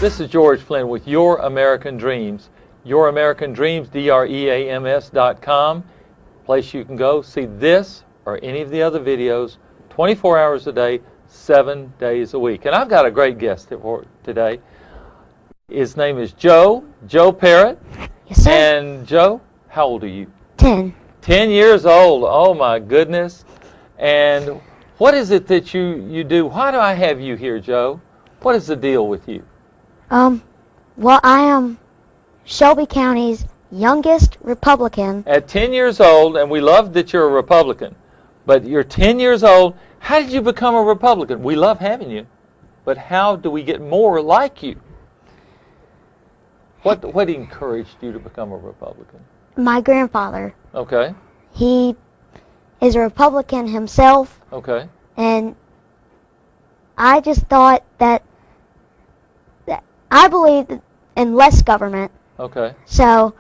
This is George Flinn with Your American Dreams. YourAmericanDreams.com. Place you can go see this or any of the other videos 24 hours a day, 7 days a week. And I've got a great guest for today. His name is Joe Parrott. Yes, sir. And Joe, how old are you? 10. 10 years old. Oh my goodness. And what is it that you do? Why do I have you here, Joe? What is the deal with you? Well, I am Shelby County's youngest Republican. At 10 years old, and we love that you're a Republican, but you're 10 years old. How did you become a Republican? We love having you, but how do we get more like you? What encouraged you to become a Republican? My grandfather. Okay. He is a Republican himself. Okay. And I just thought that I believe in less government. Okay. So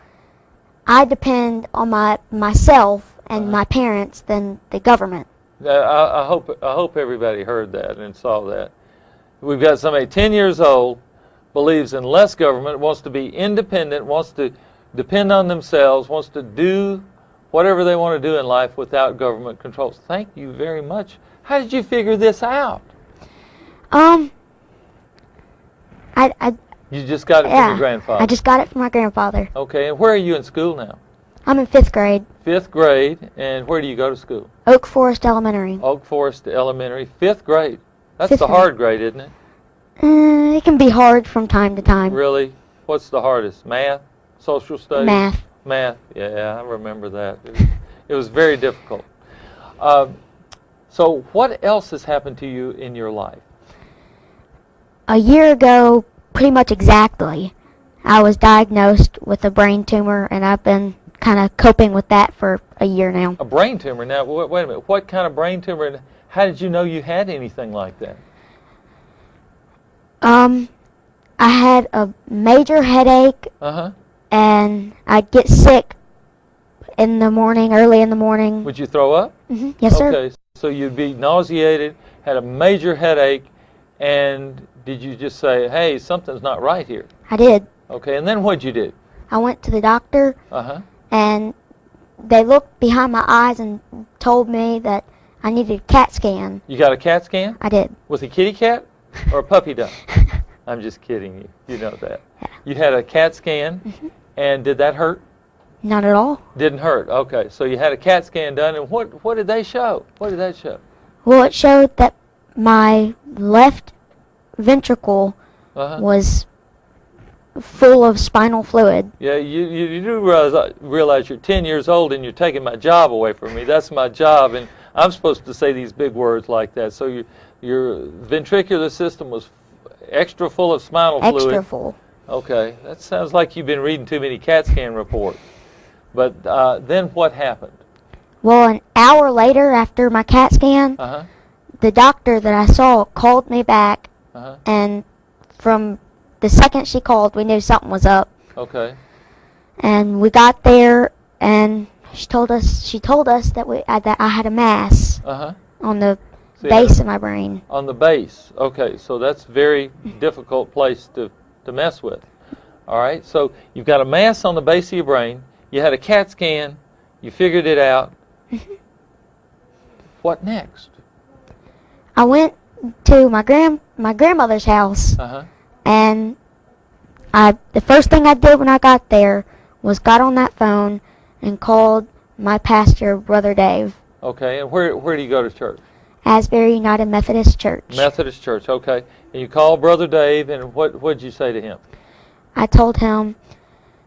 I depend on myself and my parents than the government. I hope everybody heard that and saw that. We've got somebody 10 years old, believes in less government, wants to be independent, wants to depend on themselves, wants to do whatever they want to do in life without government controls. Thank you very much. How did you figure this out? You just got it from your grandfather? I just got it from my grandfather. Okay, and where are you in school now? I'm in 5th grade. 5th grade, and where do you go to school? Oak Forest Elementary. Oak Forest Elementary, 5th grade. That's Fifth the grade. hard grade, isn't it? It can be hard from time to time. Really? What's the hardest? Math? Social studies? Math. Math, yeah, I remember that. It was very difficult. So what else has happened to you in your life? A year ago, pretty much exactly, I was diagnosed with a brain tumor, and I've been kind of coping with that for a year now. A brain tumor? Now, wait a minute. What kind of brain tumor, and how did you know you had anything like that? I had a major headache, and I'd get sick in the morning, early in the morning. Would you throw up? Yes, sir. Okay, so you'd be nauseated, had a major headache, and did you just say, hey, something's not right here? I did. Okay, and then what'd you do? I went to the doctor, and they looked behind my eyes and told me that I needed a CAT scan. You got a CAT scan? I did. With a kitty cat or a puppy dog? I'm just kidding you. You know that. Yeah. You had a CAT scan, and did that hurt? Not at all. Didn't hurt. Okay, so you had a CAT scan done, and what did they show? What did that show? Well, it showed that my left ventricle was full of spinal fluid. Yeah, you do realize you're 10 years old and you're taking my job away from me. That's my job, and I'm supposed to say these big words like that. So your ventricular system was extra full of spinal fluid. Extra full. Okay, that sounds like you've been reading too many CAT scan reports. But then what happened? Well, an hour later after my CAT scan, the doctor that I saw called me back, and from the second she called, we knew something was up. Okay. And we got there, and she told us that I had a mass on the base of my brain. On the base. Okay, so that's a very difficult place to mess with. All right, so you've got a mass on the base of your brain. You had a CAT scan. You figured it out. What next? I went to my grandmother's house, and the first thing I did when I got there was got on that phone and called my pastor, Brother Dave. Okay, and where do you go to church? Asbury United Methodist Church. Methodist Church, okay. And you called Brother Dave, and what did you say to him? I told him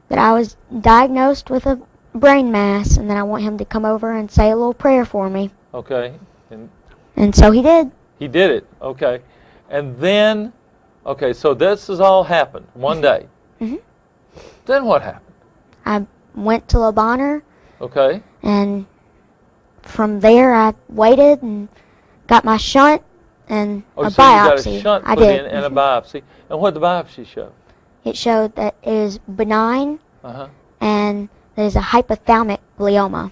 that I was diagnosed with a brain mass, and that I want him to come over and say a little prayer for me. Okay. And so he did. He did it, okay. And then, okay, so this has all happened one day. Then what happened? I went to Le Bonheur. Okay. And from there I waited and got my shunt and a so biopsy. You got a shunt put in and a biopsy. And what did the biopsy show? It showed that it is benign and there's a hypothalamic glioma.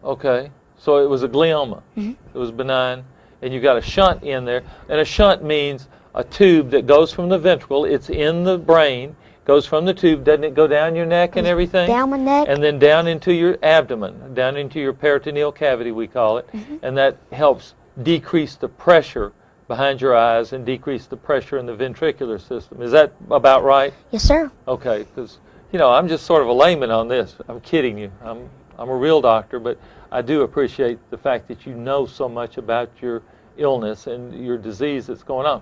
Okay. So it was a glioma. It was benign. And you got a shunt in there. And a shunt means a tube that goes from the ventricle. It's in the brain, goes from the tube. Doesn't it go down your neck and everything? Down my neck. And then down into your abdomen, down into your peritoneal cavity, we call it. And that helps decrease the pressure behind your eyes and decrease the pressure in the ventricular system. Is that about right? Yes, sir. Okay, because, you know, I'm just sort of a layman on this. I'm kidding you. I'm a real doctor, but I do appreciate the fact that you know so much about your illness and your disease that's going on.